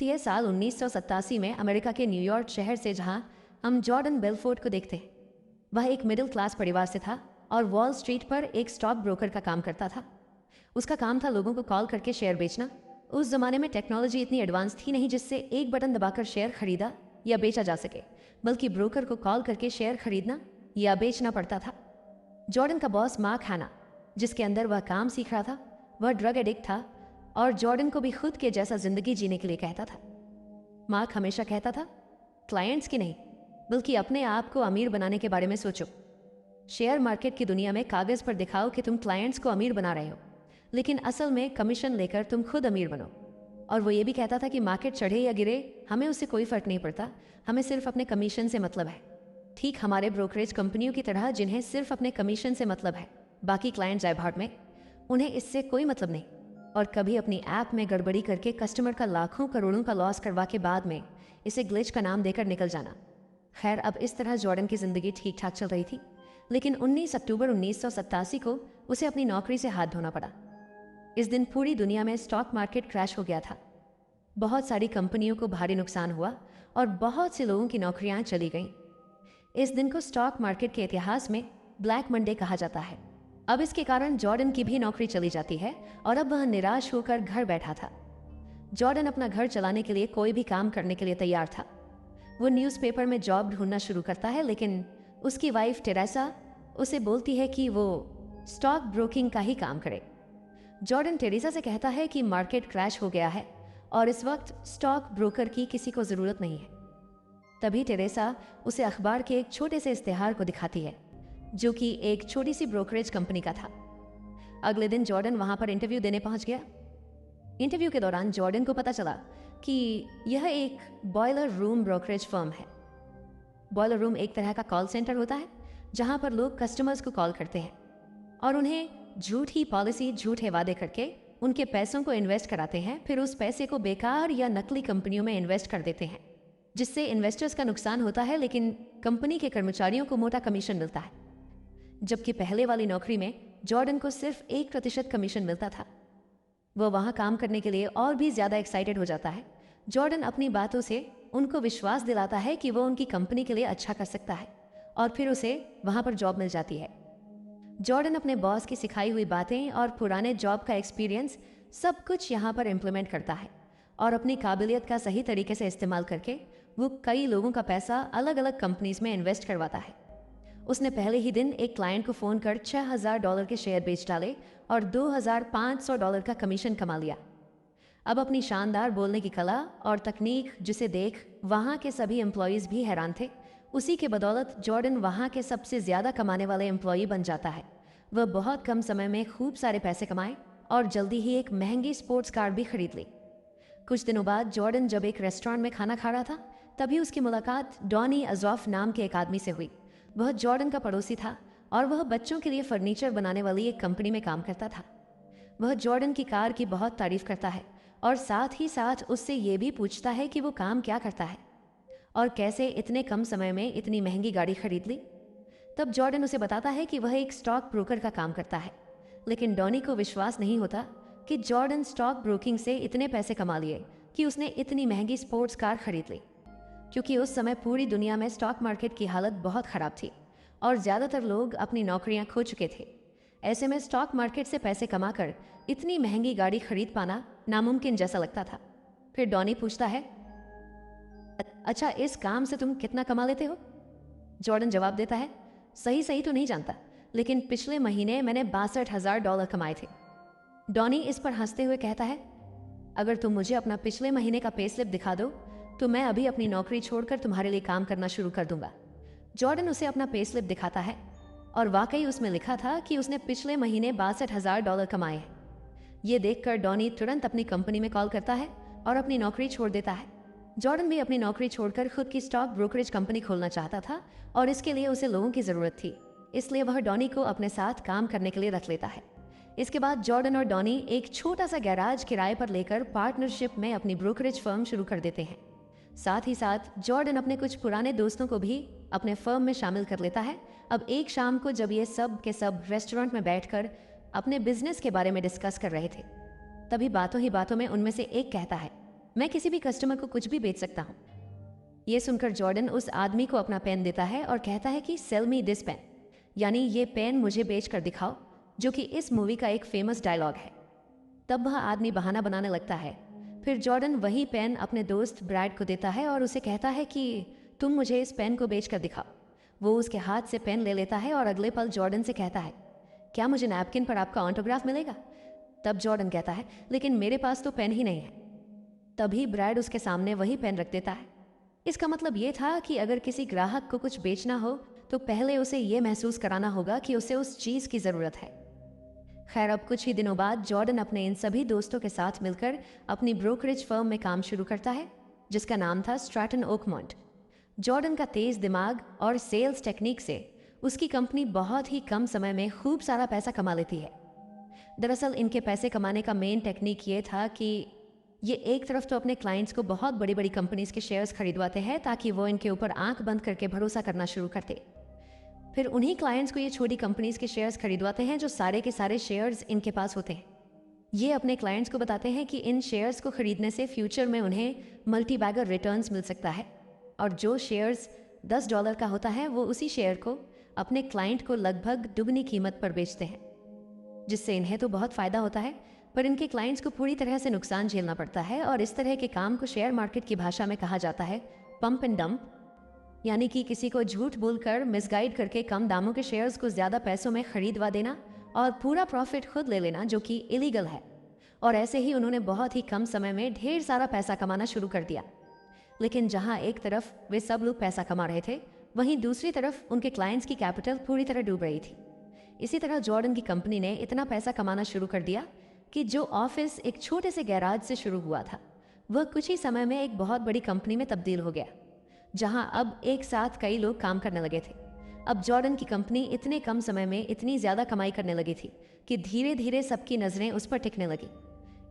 ये साल 1987 में अमेरिका के न्यूयॉर्क शहर से जहां हम जॉर्डन बेलफोर्ड को देखते हैं। वह एक मिडिल क्लास परिवार से था और वॉल स्ट्रीट पर एक स्टॉक ब्रोकर का काम करता था। उसका काम था लोगों को कॉल करके शेयर बेचना। उस जमाने में टेक्नोलॉजी इतनी एडवांस थी नहीं जिससे एक बटन दबाकर शेयर खरीदा या बेचा जा सके, बल्कि ब्रोकर को कॉल करके शेयर खरीदना या बेचना पड़ता था। जॉर्डन का बॉस मार्क हैना, जिसके अंदर वह काम सीख रहा था, वह ड्रग एडिक्ट था और जॉर्डन को भी खुद के जैसा जिंदगी जीने के लिए कहता था। मार्क हमेशा कहता था, क्लाइंट्स की नहीं बल्कि अपने आप को अमीर बनाने के बारे में सोचो। शेयर मार्केट की दुनिया में कागज पर दिखाओ कि तुम क्लाइंट्स को अमीर बना रहे हो, लेकिन असल में कमीशन लेकर तुम खुद अमीर बनो। और वो ये भी कहता था कि मार्केट चढ़े या गिरे हमें उससे कोई फर्क नहीं पड़ता, हमें सिर्फ अपने कमीशन से मतलब है। ठीक हमारे ब्रोकरेज कंपनियों की तरह जिन्हें सिर्फ अपने कमीशन से मतलब है, बाकी क्लाइंट जाए भाड़ में, उन्हें इससे कोई मतलब नहीं। और कभी अपनी ऐप में गड़बड़ी करके कस्टमर का लाखों करोड़ों का लॉस करवा के बाद में इसे ग्लिच का नाम देकर निकल जाना। खैर, अब इस तरह जॉर्डन की जिंदगी ठीक ठाक चल रही थी, लेकिन 19 अक्टूबर 1987 को उसे अपनी नौकरी से हाथ धोना पड़ा। इस दिन पूरी दुनिया में स्टॉक मार्केट क्रैश हो गया था। बहुत सारी कंपनियों को भारी नुकसान हुआ और बहुत से लोगों की नौकरियां चली गईं। इस दिन को स्टॉक मार्केट के इतिहास में ब्लैक मंडे कहा जाता है। अब इसके कारण जॉर्डन की भी नौकरी चली जाती है और अब वह निराश होकर घर बैठा था। जॉर्डन अपना घर चलाने के लिए कोई भी काम करने के लिए तैयार था। वो न्यूज़पेपर में जॉब ढूंढना शुरू करता है, लेकिन उसकी वाइफ टेरेसा उसे बोलती है कि वो स्टॉक ब्रोकिंग का ही काम करे। जॉर्डन टेरेसा से कहता है कि मार्केट क्रैश हो गया है और इस वक्त स्टॉक ब्रोकर की किसी को ज़रूरत नहीं है। तभी टेरेसा उसे अखबार के एक छोटे से इश्तेहार को दिखाती है, जो कि एक छोटी सी ब्रोकरेज कंपनी का था। अगले दिन जॉर्डन वहां पर इंटरव्यू देने पहुंच गया। इंटरव्यू के दौरान जॉर्डन को पता चला कि यह एक बॉयलर रूम ब्रोकरेज फर्म है। बॉयलर रूम एक तरह का कॉल सेंटर होता है जहां पर लोग कस्टमर्स को कॉल करते हैं और उन्हें झूठी पॉलिसी, झूठे वादे करके उनके पैसों को इन्वेस्ट कराते हैं, फिर उस पैसे को बेकार या नकली कंपनियों में इन्वेस्ट कर देते हैं, जिससे इन्वेस्टर्स का नुकसान होता है लेकिन कंपनी के कर्मचारियों को मोटा कमीशन मिलता है। जबकि पहले वाली नौकरी में जॉर्डन को सिर्फ 1% कमीशन मिलता था। वह वहां काम करने के लिए और भी ज्यादा एक्साइटेड हो जाता है। जॉर्डन अपनी बातों से उनको विश्वास दिलाता है कि वो उनकी कंपनी के लिए अच्छा कर सकता है और फिर उसे वहां पर जॉब मिल जाती है। जॉर्डन अपने बॉस की सिखाई हुई बातें और पुराने जॉब का एक्सपीरियंस सब कुछ यहाँ पर इम्प्लीमेंट करता है और अपनी काबिलियत का सही तरीके से इस्तेमाल करके वो कई लोगों का पैसा अलग अलग कंपनीज में इन्वेस्ट करवाता है। उसने पहले ही दिन एक क्लाइंट को फ़ोन कर $6,000 के शेयर बेच डाले और $2,500 का कमीशन कमा लिया। अब अपनी शानदार बोलने की कला और तकनीक, जिसे देख वहाँ के सभी एम्प्लॉयज़ भी हैरान थे, उसी के बदौलत जॉर्डन वहाँ के सबसे ज़्यादा कमाने वाले एम्प्लॉई बन जाता है। वह बहुत कम समय में खूब सारे पैसे कमाए और जल्दी ही एक महंगी स्पोर्ट्स कार भी खरीद ली। कुछ दिनों बाद जॉर्डन जब एक रेस्टोरेंट में खाना खा रहा था, तभी उसकी मुलाकात डॉनी अजॉफ नाम के एक आदमी से हुई। वह जॉर्डन का पड़ोसी था और वह बच्चों के लिए फर्नीचर बनाने वाली एक कंपनी में काम करता था। वह जॉर्डन की कार की बहुत तारीफ करता है और साथ ही साथ उससे ये भी पूछता है कि वो काम क्या करता है और कैसे इतने कम समय में इतनी महंगी गाड़ी खरीद ली। तब जॉर्डन उसे बताता है कि वह एक स्टॉक ब्रोकर का काम करता है, लेकिन डॉनी को विश्वास नहीं होता कि जॉर्डन स्टॉक ब्रोकिंग से इतने पैसे कमा लिए कि उसने इतनी महंगी स्पोर्ट्स कार खरीद ली, क्योंकि उस समय पूरी दुनिया में स्टॉक मार्केट की हालत बहुत ख़राब थी और ज़्यादातर लोग अपनी नौकरियां खो चुके थे। ऐसे में स्टॉक मार्केट से पैसे कमाकर इतनी महंगी गाड़ी खरीद पाना नामुमकिन जैसा लगता था। फिर डॉनी पूछता है, अच्छा, इस काम से तुम कितना कमा लेते हो? जॉर्डन जवाब देता है, सही सही तो नहीं जानता, लेकिन पिछले महीने मैंने $62,000 कमाए थे। डॉनी इस पर हंसते हुए कहता है, अगर तुम मुझे अपना पिछले महीने का पे स्लिप दिखा दो तो मैं अभी अपनी नौकरी छोड़कर तुम्हारे लिए काम करना शुरू कर दूंगा। जॉर्डन उसे अपना पे स्लिप दिखाता है और वाकई उसमें लिखा था कि उसने पिछले महीने $62,000 कमाए हैं। ये देखकर डॉनी तुरंत अपनी कंपनी में कॉल करता है और अपनी नौकरी छोड़ देता है। जॉर्डन भी अपनी नौकरी छोड़कर खुद की स्टॉक ब्रोकरेज कंपनी खोलना चाहता था और इसके लिए उसे लोगों की ज़रूरत थी, इसलिए वह डॉनी को अपने साथ काम करने के लिए रख लेता है। इसके बाद जॉर्डन और डॉनी एक छोटा सा गैराज किराए पर लेकर पार्टनरशिप में अपनी ब्रोकरेज फर्म शुरू कर देते हैं। साथ ही साथ जॉर्डन अपने कुछ पुराने दोस्तों को भी अपने फर्म में शामिल कर लेता है। अब एक शाम को जब ये सब के सब रेस्टोरेंट में बैठकर अपने बिजनेस के बारे में डिस्कस कर रहे थे, तभी बातों ही बातों में उनमें से एक कहता है, मैं किसी भी कस्टमर को कुछ भी बेच सकता हूँ। ये सुनकर जॉर्डन उस आदमी को अपना पेन देता है और कहता है कि सेल मी दिस पेन, यानी ये पेन मुझे बेच कर दिखाओ, जो कि इस मूवी का एक फेमस डायलॉग है। तब वह आदमी बहाना बनाने लगता है। फिर जॉर्डन वही पेन अपने दोस्त ब्रैड को देता है और उसे कहता है कि तुम मुझे इस पेन को बेच कर दिखाओ। वो उसके हाथ से पेन ले लेता है और अगले पल जॉर्डन से कहता है, क्या मुझे नैपकिन पर आपका ऑटोग्राफ मिलेगा? तब जॉर्डन कहता है, लेकिन मेरे पास तो पेन ही नहीं है। तभी ब्रैड उसके सामने वही पेन रख देता है। इसका मतलब ये था कि अगर किसी ग्राहक को कुछ बेचना हो तो पहले उसे ये महसूस कराना होगा कि उसे उस चीज़ की ज़रूरत है। खैर, अब कुछ ही दिनों बाद जॉर्डन अपने इन सभी दोस्तों के साथ मिलकर अपनी ब्रोकरेज फर्म में काम शुरू करता है, जिसका नाम था स्ट्रैटन ओकमोंट। जॉर्डन का तेज दिमाग और सेल्स टेक्निक से उसकी कंपनी बहुत ही कम समय में खूब सारा पैसा कमा लेती है। दरअसल इनके पैसे कमाने का मेन टेक्निक ये था कि ये एक तरफ तो अपने क्लाइंट्स को बहुत बड़ी बड़ी कंपनीज के शेयर्स खरीदवाते हैं ताकि वो इनके ऊपर आंख बंद करके भरोसा करना शुरू करते। फिर उन्हीं क्लाइंट्स को ये छोटी कंपनीज के शेयर्स खरीदवाते हैं जो सारे के सारे शेयर्स इनके पास होते हैं। ये अपने क्लाइंट्स को बताते हैं कि इन शेयर्स को खरीदने से फ्यूचर में उन्हें मल्टी बैगर रिटर्न्स मिल सकता है, और जो शेयर्स $10 का होता है वो उसी शेयर को अपने क्लाइंट को लगभग दुगनी कीमत पर बेचते हैं, जिससे इन्हें तो बहुत फ़ायदा होता है, पर इनके क्लाइंट्स को पूरी तरह से नुकसान झेलना पड़ता है। और इस तरह के काम को शेयर मार्केट की भाषा में कहा जाता है पंप एंड डंप, यानी कि किसी को झूठ बोलकर मिसगाइड करके कम दामों के शेयर्स को ज़्यादा पैसों में खरीदवा देना और पूरा प्रॉफिट खुद ले लेना, जो कि इलीगल है। और ऐसे ही उन्होंने बहुत ही कम समय में ढेर सारा पैसा कमाना शुरू कर दिया। लेकिन जहां एक तरफ वे सब लोग पैसा कमा रहे थे, वहीं दूसरी तरफ उनके क्लाइंट्स की कैपिटल पूरी तरह डूब रही थी। इसी तरह जॉर्डन की कंपनी ने इतना पैसा कमाना शुरू कर दिया कि जो ऑफिस एक छोटे से गैराज से शुरू हुआ था, वह कुछ ही समय में एक बहुत बड़ी कंपनी में तब्दील हो गया, जहां अब एक साथ कई लोग काम करने लगे थे। अब जॉर्डन की कंपनी इतने कम समय में इतनी ज़्यादा कमाई करने लगी थी कि धीरे धीरे सबकी नज़रें उस पर टिकने लगी।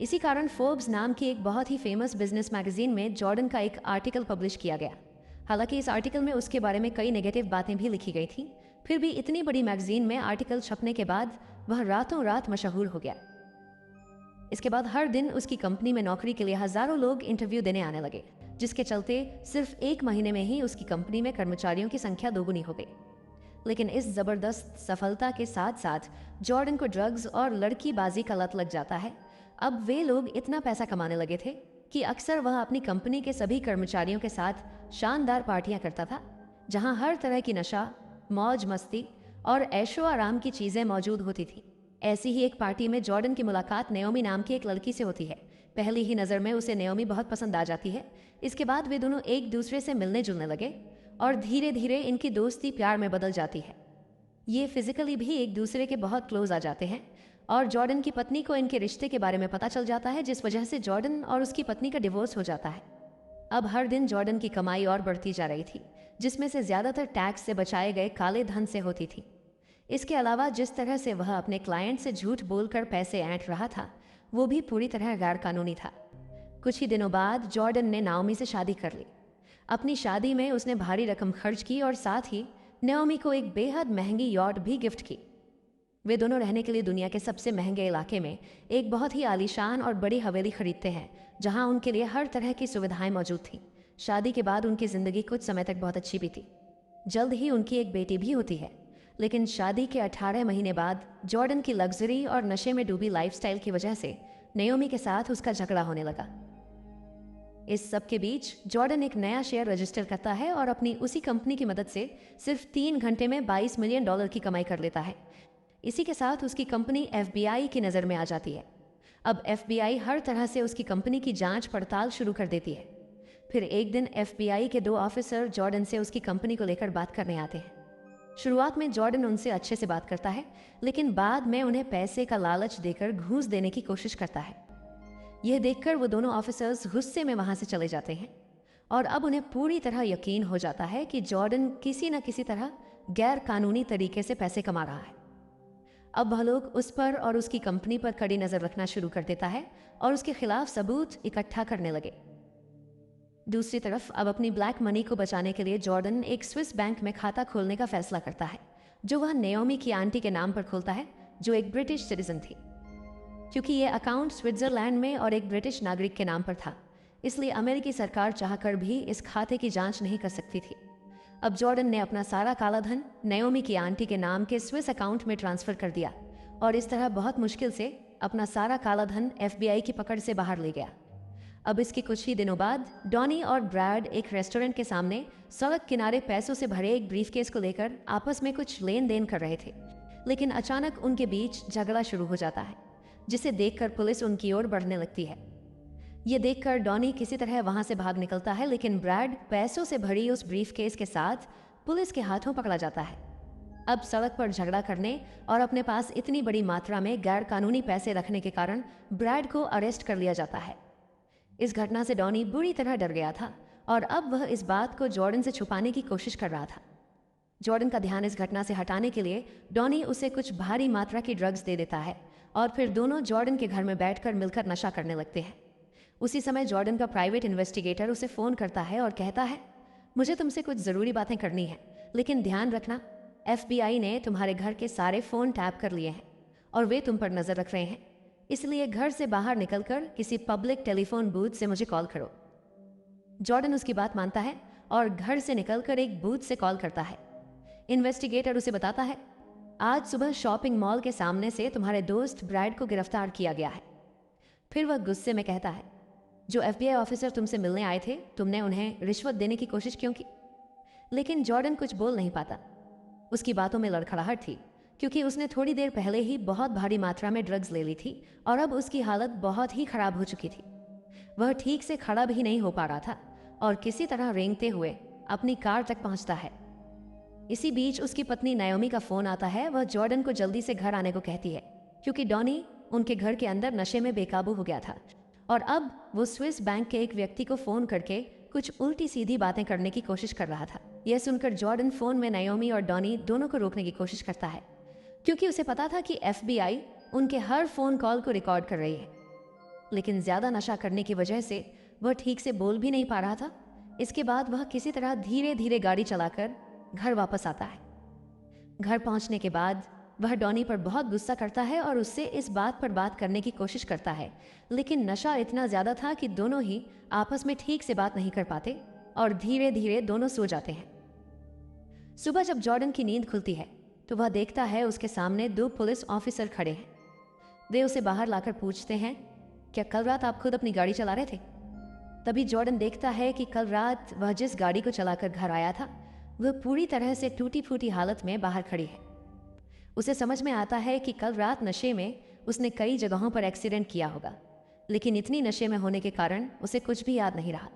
इसी कारण फोर्ब्स नाम की एक बहुत ही फेमस बिजनेस मैगजीन में जॉर्डन का एक आर्टिकल पब्लिश किया गया। हालांकि इस आर्टिकल में उसके बारे में कई नेगेटिव बातें भी लिखी गई थी, फिर भी इतनी बड़ी मैगजीन में आर्टिकल छपने के बाद वह रातों रात मशहूर हो गया। इसके बाद हर दिन उसकी कंपनी में नौकरी के लिए हजारों लोग इंटरव्यू देने आने लगे, जिसके चलते सिर्फ 1 महीने में ही उसकी कंपनी में कर्मचारियों की संख्या दोगुनी हो गई। लेकिन इस जबरदस्त सफलता के साथ साथ जॉर्डन को ड्रग्स और लड़कीबाजी का लत लग जाता है। अब वे लोग इतना पैसा कमाने लगे थे कि अक्सर वह अपनी कंपनी के सभी कर्मचारियों के साथ शानदार पार्टियां करता था, जहां हर तरह की नशा, मौज मस्ती और ऐशो आराम की चीजें मौजूद होती थी। ऐसी ही एक पार्टी में जॉर्डन की मुलाकात नेओमी नाम की एक लड़की से होती है। पहली ही नज़र में उसे नेओमी बहुत पसंद आ जाती है। इसके बाद वे दोनों एक दूसरे से मिलने जुलने लगे और धीरे धीरे इनकी दोस्ती प्यार में बदल जाती है। ये फिजिकली भी एक दूसरे के बहुत क्लोज आ जाते हैं और जॉर्डन की पत्नी को इनके रिश्ते के बारे में पता चल जाता है, जिस वजह से जॉर्डन और उसकी पत्नी का डिवोर्स हो जाता है। अब हर दिन जॉर्डन की कमाई और बढ़ती जा रही थी, जिसमें से ज़्यादातर टैक्स से बचाए गए काले धन से होती थी। इसके अलावा जिस तरह से वह अपने क्लाइंट से झूठ बोलकर पैसे ऐंठ रहा था, वो भी पूरी तरह गैर कानूनी था। कुछ ही दिनों बाद जॉर्डन ने नाओमी से शादी कर ली। अपनी शादी में उसने भारी रकम खर्च की और साथ ही नाओमी को एक बेहद महंगी यॉट भी गिफ्ट की। वे दोनों रहने के लिए दुनिया के सबसे महंगे इलाके में एक बहुत ही आलीशान और बड़ी हवेली खरीदते हैं, जहां उनके लिए हर तरह की सुविधाएं मौजूद थीं। शादी के बाद उनकी जिंदगी कुछ समय तक बहुत अच्छी बीती। जल्द ही उनकी एक बेटी भी होती है। लेकिन शादी के 18 महीने बाद जॉर्डन की लग्जरी और नशे में डूबी लाइफस्टाइल की वजह से नाओमी के साथ उसका झगड़ा होने लगा। इस सब के बीच जॉर्डन एक नया शेयर रजिस्टर करता है और अपनी उसी कंपनी की मदद से सिर्फ 3 घंटे में $22 मिलियन की कमाई कर लेता है। इसी के साथ उसकी कंपनी FBI की नज़र में आ जाती है। अब FBI हर तरह से उसकी कंपनी की जांच पड़ताल शुरू कर देती है। फिर एक दिन FBI के 2 ऑफिसर जॉर्डन से उसकी कंपनी को लेकर बात करने आते हैं। शुरुआत में जॉर्डन उनसे अच्छे से बात करता है, लेकिन बाद में उन्हें पैसे का लालच देकर घूस देने की कोशिश करता है। यह देखकर वो दोनों ऑफिसर्स गुस्से में वहां से चले जाते हैं और अब उन्हें पूरी तरह यकीन हो जाता है कि जॉर्डन किसी न किसी तरह गैर कानूनी तरीके से पैसे कमा रहा है। अब वह लोग उस पर और उसकी कंपनी पर कड़ी नजर रखना शुरू कर देता है और उसके खिलाफ सबूत इकट्ठा करने लगे। दूसरी तरफ अब अपनी ब्लैक मनी को बचाने के लिए जॉर्डन एक स्विस बैंक में खाता खोलने का फैसला करता है, जो वह नाओमी की आंटी के नाम पर खोलता है, जो एक ब्रिटिश सिटीजन थी। क्योंकि यह अकाउंट स्विट्जरलैंड में और एक ब्रिटिश नागरिक के नाम पर था, इसलिए अमेरिकी सरकार चाहकर भी इस खाते की जांच नहीं कर सकती थी। अब जॉर्डन ने अपना सारा काला धन नाओमी की आंटी के नाम के स्विस अकाउंट में ट्रांसफर कर दिया और इस तरह बहुत मुश्किल से अपना सारा काला धन FBI की पकड़ से बाहर ले गया। अब इसके कुछ ही दिनों बाद डॉनी और ब्रैड एक रेस्टोरेंट के सामने सड़क किनारे पैसों से भरे एक ब्रीफकेस को लेकर आपस में कुछ लेन देन कर रहे थे, लेकिन अचानक उनके बीच झगड़ा शुरू हो जाता है, जिसे देखकर पुलिस उनकी ओर बढ़ने लगती है। ये देखकर डॉनी किसी तरह वहां से भाग निकलता है, लेकिन ब्रैड पैसों से भरी उस ब्रीफकेस के साथ पुलिस के हाथों पकड़ा जाता है। अब सड़क पर झगड़ा करने और अपने पास इतनी बड़ी मात्रा में गैर कानूनी पैसे रखने के कारण ब्रैड को अरेस्ट कर लिया जाता है। इस घटना से डॉनी बुरी तरह डर गया था और अब वह इस बात को जॉर्डन से छुपाने की कोशिश कर रहा था। जॉर्डन का ध्यान इस घटना से हटाने के लिए डॉनी उसे कुछ भारी मात्रा की ड्रग्स दे देता है और फिर दोनों जॉर्डन के घर में बैठकर मिलकर नशा करने लगते हैं। उसी समय जॉर्डन का प्राइवेट इन्वेस्टिगेटर उसे फ़ोन करता है और कहता है, मुझे तुमसे कुछ ज़रूरी बातें करनी है, लेकिन ध्यान रखना FBI ने तुम्हारे घर के सारे फ़ोन टैप कर लिए हैं और वे तुम पर नज़र रख रहे हैं, इसलिए घर से बाहर निकलकर किसी पब्लिक टेलीफोन बूथ से मुझे कॉल करो। जॉर्डन उसकी बात मानता है और घर से निकलकर एक बूथ से कॉल करता है। इन्वेस्टिगेटर उसे बताता है, आज सुबह शॉपिंग मॉल के सामने से तुम्हारे दोस्त ब्रैड को गिरफ्तार किया गया है। फिर वह गुस्से में कहता है, जो FBI ऑफिसर तुमसे मिलने आए थे, तुमने उन्हें रिश्वत देने की कोशिश क्यों की? लेकिन जॉर्डन कुछ बोल नहीं पाता। उसकी बातों में लड़खड़ाहट थी, क्योंकि उसने थोड़ी देर पहले ही बहुत भारी मात्रा में ड्रग्स ले ली थी और अब उसकी हालत बहुत ही खराब हो चुकी थी। वह ठीक से खड़ा भी नहीं हो पा रहा था और किसी तरह रेंगते हुए अपनी कार तक पहुंचता है। इसी बीच उसकी पत्नी नाओमी का फोन आता है। वह जॉर्डन को जल्दी से घर आने को कहती है, क्योंकि डॉनी उनके घर के अंदर नशे में बेकाबू हो गया था और अब वो स्विस बैंक के एक व्यक्ति को फोन करके कुछ उल्टी सीधी बातें करने की कोशिश कर रहा था। यह सुनकर जॉर्डन फोन में नाओमी और डॉनी दोनों को रोकने की कोशिश करता है, क्योंकि उसे पता था कि FBI उनके हर फोन कॉल को रिकॉर्ड कर रही है। लेकिन ज्यादा नशा करने की वजह से वह ठीक से बोल भी नहीं पा रहा था। इसके बाद वह किसी तरह धीरे धीरे गाड़ी चलाकर घर वापस आता है। घर पहुंचने के बाद वह डॉनी पर बहुत गुस्सा करता है और उससे इस बात पर बात करने की कोशिश करता है, लेकिन नशा इतना ज्यादा था कि दोनों ही आपस में ठीक से बात नहीं कर पाते और धीरे धीरे दोनों सो जाते हैं। सुबह जब जॉर्डन की नींद खुलती है तो वह देखता है उसके सामने 2 पुलिस ऑफिसर खड़े हैं। वे उसे बाहर लाकर पूछते हैं, क्या कल रात आप खुद अपनी गाड़ी चला रहे थे? तभी जॉर्डन देखता है कि कल रात वह जिस गाड़ी को चलाकर घर आया था वह पूरी तरह से टूटी फूटी हालत में बाहर खड़ी है। उसे समझ में आता है कि कल रात नशे में उसने कई जगहों पर एक्सीडेंट किया होगा, लेकिन इतनी नशे में होने के कारण उसे कुछ भी याद नहीं रहा।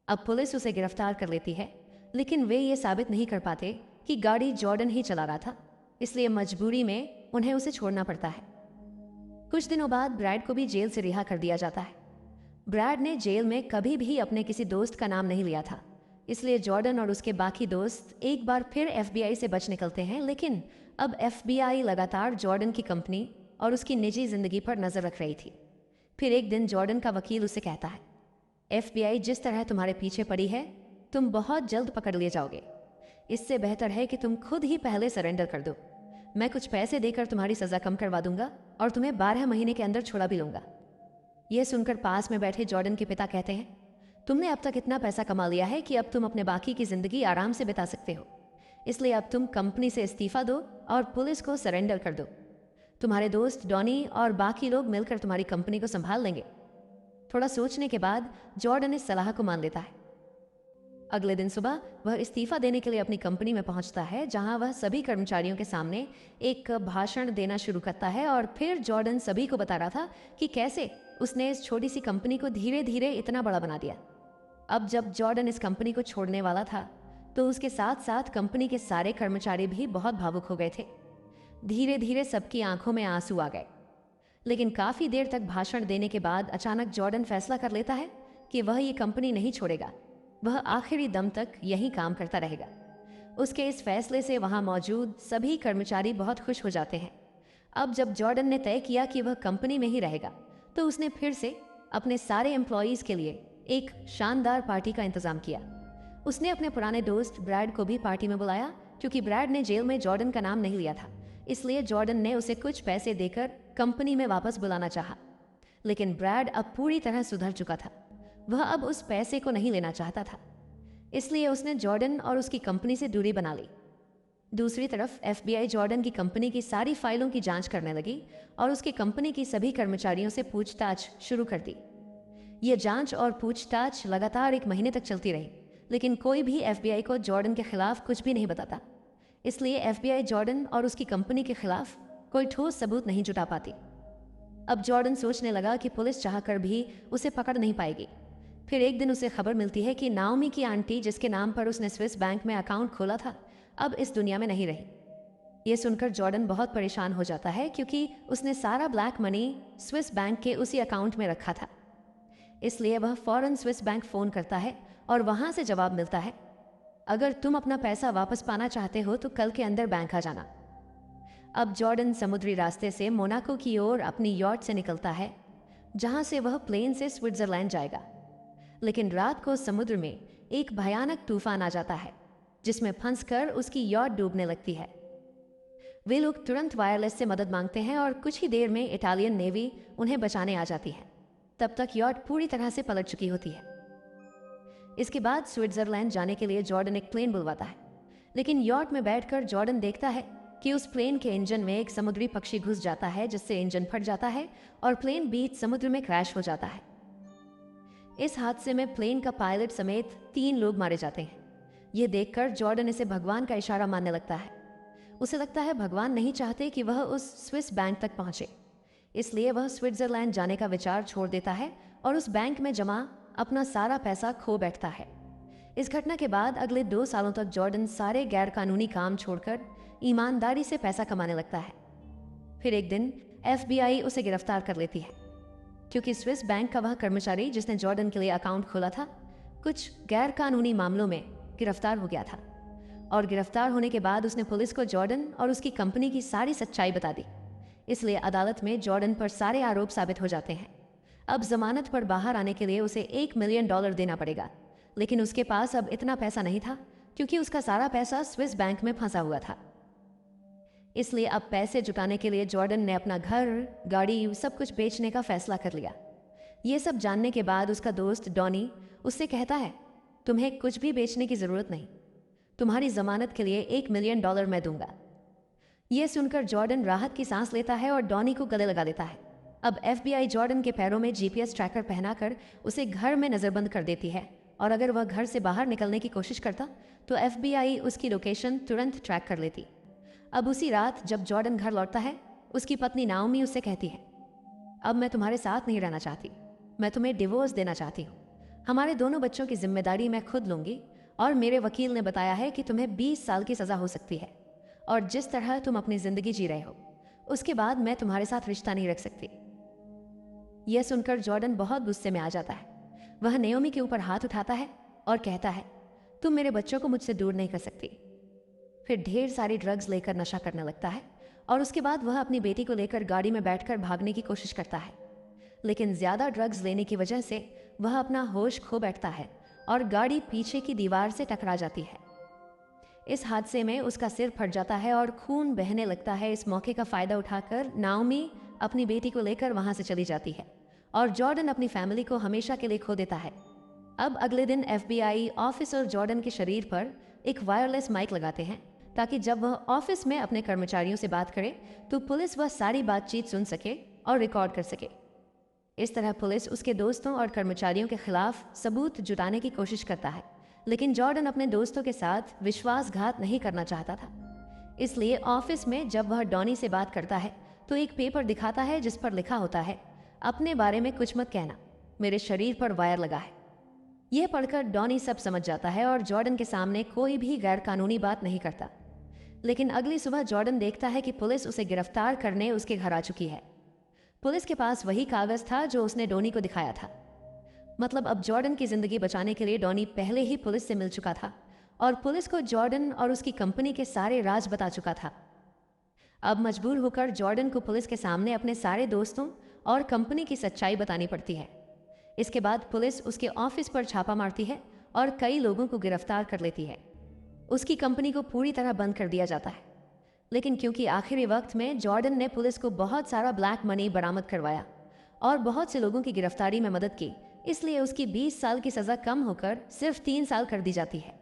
अब पुलिस उसे गिरफ्तार कर लेती है, लेकिन वे ये साबित नहीं कर पाते कि गाड़ी जॉर्डन ही चला रहा था, इसलिए मजबूरी में उन्हें उसे छोड़ना पड़ता है। कुछ दिनों बाद ब्रैड को भी जेल से रिहा कर दिया जाता है। ब्रैड ने जेल में कभी भी अपने किसी दोस्त का नाम नहीं लिया था, इसलिए जॉर्डन और उसके बाकी दोस्त एक बार फिर FBI से बच निकलते हैं। लेकिन अब FBI लगातार जॉर्डन की कंपनी और उसकी निजी जिंदगी पर नजर रख रही थी। फिर एक दिन जॉर्डन का वकील उसे कहता है, FBI जिस तरह तुम्हारे पीछे पड़ी है, तुम बहुत जल्द पकड़ लिए जाओगे। इससे बेहतर है कि तुम खुद ही पहले सरेंडर कर दो। मैं कुछ पैसे देकर तुम्हारी सजा कम करवा दूंगा और तुम्हें 12 महीने के अंदर छोड़ा भी लूंगा। यह सुनकर पास में बैठे जॉर्डन के पिता कहते हैं, तुमने अब तक इतना पैसा कमा लिया है कि अब तुम अपने बाकी की जिंदगी आराम से बिता सकते हो, इसलिए अब तुम कंपनी से इस्तीफा दो और पुलिस को सरेंडर कर दो। तुम्हारे दोस्त डॉनी और बाकी लोग मिलकर तुम्हारी कंपनी को संभाल लेंगे। थोड़ा सोचने के बाद जॉर्डन इस सलाह को मान लेता है। अगले दिन सुबह वह इस्तीफा देने के लिए अपनी कंपनी में पहुंचता है, जहां वह सभी कर्मचारियों के सामने एक भाषण देना शुरू करता है और फिर जॉर्डन सभी को बता रहा था कि कैसे उसने इस छोटी सी कंपनी को धीरे धीरे इतना बड़ा बना दिया। अब जब जॉर्डन इस कंपनी को छोड़ने वाला था तो उसके साथ साथ कंपनी के सारे कर्मचारी भी बहुत भावुक हो गए थे। धीरे धीरे सबकी आंखों में आंसू आ गए। लेकिन काफी देर तक भाषण देने के बाद अचानक जॉर्डन फैसला कर लेता है कि वह ये कंपनी नहीं छोड़ेगा, वह आखिरी दम तक यही काम करता रहेगा। उसके इस फैसले से वहां मौजूद सभी कर्मचारी बहुत खुश हो जाते हैं। अब जब जॉर्डन ने तय किया कि वह कंपनी में ही रहेगा तो उसने फिर से अपने सारे एम्प्लॉयज के लिए एक शानदार पार्टी का इंतजाम किया। उसने अपने पुराने दोस्त ब्रैड को भी पार्टी में बुलाया। क्योंकि ब्रैड ने जेल में जॉर्डन का नाम नहीं लिया था, इसलिए जॉर्डन ने उसे कुछ पैसे देकर कंपनी में वापस बुलाना चाहा। लेकिन ब्रैड अब पूरी तरह सुधर चुका था। वह अब उस पैसे को नहीं लेना चाहता था, इसलिए उसने जॉर्डन और उसकी कंपनी से दूरी बना ली। दूसरी तरफ FBI जॉर्डन की कंपनी की सारी फाइलों की जांच करने लगी और उसकी कंपनी की सभी कर्मचारियों से पूछताछ शुरू कर दी। ये जांच और पूछताछ लगातार 1 महीने तक चलती रही, लेकिन कोई भी FBI को जॉर्डन के खिलाफ कुछ भी नहीं बताता। इसलिए FBI जॉर्डन और उसकी कंपनी के खिलाफ कोई ठोस सबूत नहीं जुटा पाती। अब जॉर्डन सोचने लगा कि पुलिस चाहकर भी उसे पकड़ नहीं पाएगी। फिर एक दिन उसे खबर मिलती है कि नाओमी की आंटी, जिसके नाम पर उसने स्विस बैंक में अकाउंट खोला था, अब इस दुनिया में नहीं रही। ये सुनकर जॉर्डन बहुत परेशान हो जाता है, क्योंकि उसने सारा ब्लैक मनी स्विस बैंक के उसी अकाउंट में रखा था। इसलिए वह फौरन स्विस बैंक फ़ोन करता है और वहाँ से जवाब मिलता है, अगर तुम अपना पैसा वापस पाना चाहते हो तो कल के अंदर बैंक आ जाना। अब जॉर्डन समुद्री रास्ते से मोनाको की ओर अपनी यॉट से निकलता है, जहाँ से वह प्लेन से स्विट्जरलैंड जाएगा। लेकिन रात को समुद्र में एक भयानक तूफान आ जाता है, जिसमें फंसकर उसकी यॉट डूबने लगती है। वे लोग तुरंत वायरलेस से मदद मांगते हैं और कुछ ही देर में इटालियन नेवी उन्हें बचाने आ जाती है। तब तक यॉट पूरी तरह से पलट चुकी होती है। इसके बाद स्विट्जरलैंड जाने के लिए जॉर्डन एक प्लेन बुलवाता है, लेकिन यॉट में बैठकर जॉर्डन देखता है कि उस प्लेन के इंजन में एक समुद्री पक्षी घुस जाता है, जिससे इंजन फट जाता है और प्लेन बीच समुद्र में क्रैश हो जाता है। इस हादसे में प्लेन का पायलट समेत 3 लोग मारे जाते हैं। ये देखकर जॉर्डन इसे भगवान का इशारा मानने लगता है। उसे लगता है भगवान नहीं चाहते कि वह उस स्विस बैंक तक पहुंचे, इसलिए वह स्विट्जरलैंड जाने का विचार छोड़ देता है और उस बैंक में जमा अपना सारा पैसा खो बैठता है। इस घटना के बाद अगले 2 सालों तक जॉर्डन सारे गैरकानूनी काम छोड़कर ईमानदारी से पैसा कमाने लगता है। फिर एक दिन FBI उसे गिरफ्तार कर लेती है, क्योंकि स्विस बैंक का वह कर्मचारी जिसने जॉर्डन के लिए अकाउंट खोला था, कुछ गैरकानूनी मामलों में गिरफ्तार हो गया था। और गिरफ्तार होने के बाद उसने पुलिस को जॉर्डन और उसकी कंपनी की सारी सच्चाई बता दी। इसलिए अदालत में जॉर्डन पर सारे आरोप साबित हो जाते हैं। अब जमानत पर बाहर आने के लिए उसे $1 मिलियन देना पड़ेगा, लेकिन उसके पास अब इतना पैसा नहीं था, क्योंकि उसका सारा पैसा स्विस बैंक में फंसा हुआ था। इसलिए अब पैसे जुटाने के लिए जॉर्डन ने अपना घर, गाड़ी, सब कुछ बेचने का फैसला कर लिया। ये सब जानने के बाद उसका दोस्त डॉनी उससे कहता है, तुम्हें कुछ भी बेचने की जरूरत नहीं, तुम्हारी जमानत के लिए $1 मिलियन मैं दूंगा। यह सुनकर जॉर्डन राहत की सांस लेता है और डॉनी को गले लगा देता है। अब FBI जॉर्डन के पैरों में GPS ट्रैकर पहनाकर उसे घर में नजरबंद कर देती है, और अगर वह घर से बाहर निकलने की कोशिश करता तो FBI उसकी लोकेशन तुरंत ट्रैक कर लेती। अब उसी रात जब जॉर्डन घर लौटता है, उसकी पत्नी नाओमी उससे कहती है, अब मैं तुम्हारे साथ नहीं रहना चाहती, मैं तुम्हें डिवोर्स देना चाहती हूँ। हमारे दोनों बच्चों की जिम्मेदारी मैं खुद लूंगी, और मेरे वकील ने बताया है कि तुम्हें 20 साल की सज़ा हो सकती है, और जिस तरह तुम अपनी ज़िंदगी जी रहे हो उसके बाद मैं तुम्हारे साथ रिश्ता नहीं रख सकती। यह सुनकर जॉर्डन बहुत गुस्से में आ जाता है। वह नेओमी के ऊपर हाथ उठाता है और कहता है, तुम मेरे बच्चों को मुझसे दूर नहीं कर सकती। फिर ढेर सारी ड्रग्स लेकर नशा करने लगता है, और उसके बाद वह अपनी बेटी को लेकर गाड़ी में बैठकर भागने की कोशिश करता है, लेकिन ज़्यादा ड्रग्स लेने की वजह से वह अपना होश खो बैठता है और गाड़ी पीछे की दीवार से टकरा जाती है। इस हादसे में उसका सिर फट जाता है और खून बहने लगता है। इस मौके का फ़ायदा उठाकर नाओमी अपनी बेटी को लेकर वहाँ से चली जाती है, और जॉर्डन अपनी फैमिली को हमेशा के लिए खो देता है। अब अगले दिन FBI ऑफिसर जॉर्डन के शरीर पर एक वायरलेस माइक लगाते हैं, ताकि जब वह ऑफिस में अपने कर्मचारियों से बात करे तो पुलिस वह सारी बातचीत सुन सके और रिकॉर्ड कर सके। इस तरह पुलिस उसके दोस्तों और कर्मचारियों के खिलाफ सबूत जुटाने की कोशिश करता है, लेकिन जॉर्डन अपने दोस्तों के साथ विश्वासघात नहीं करना चाहता था। इसलिए ऑफिस में जब वह डॉनी से बात करता है तो एक पेपर दिखाता है जिस पर लिखा होता है, अपने बारे में कुछ मत कहना, मेरे शरीर पर वायर लगा है। यह पढ़कर डॉनी सब समझ जाता है और जॉर्डन के सामने कोई भी गैरकानूनी बात नहीं करता। लेकिन अगली सुबह जॉर्डन देखता है कि पुलिस उसे गिरफ्तार करने उसके घर आ चुकी है। पुलिस के पास वही कागज था जो उसने डॉनी को दिखाया था। मतलब अब जॉर्डन की जिंदगी बचाने के लिए डॉनी पहले ही पुलिस से मिल चुका था, और पुलिस को जॉर्डन और उसकी कंपनी के सारे राज बता चुका था। अब मजबूर होकर जॉर्डन को पुलिस के सामने अपने सारे दोस्तों और कंपनी की सच्चाई बतानी पड़ती है। इसके बाद पुलिस उसके ऑफिस पर छापा मारती है और कई लोगों को गिरफ्तार कर लेती है। उसकी कंपनी को पूरी तरह बंद कर दिया जाता है। लेकिन क्योंकि आखिरी वक्त में जॉर्डन ने पुलिस को बहुत सारा ब्लैक मनी बरामद करवाया और बहुत से लोगों की गिरफ्तारी में मदद की, इसलिए उसकी 20 साल की सजा कम होकर सिर्फ 3 साल कर दी जाती है।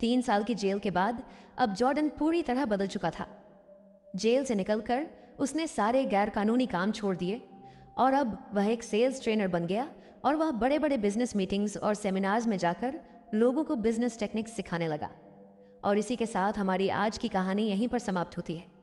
3 साल की जेल के बाद अब जॉर्डन पूरी तरह बदल चुका था। जेल से निकलकर उसने सारे गैर कानूनी काम छोड़ दिए और अब वह एक सेल्स ट्रेनर बन गया और वह बड़े बड़े बिजनेस मीटिंग्स और सेमिनार्स में जाकर लोगों को बिजनेस टेक्निक्स सिखाने लगा। और इसी के साथ हमारी आज की कहानी यहीं पर समाप्त होती है।